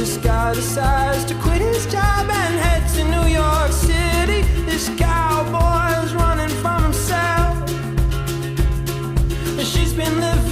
this guy decides to quit his job and head to New York City. This cowboy is running from himself. She's been living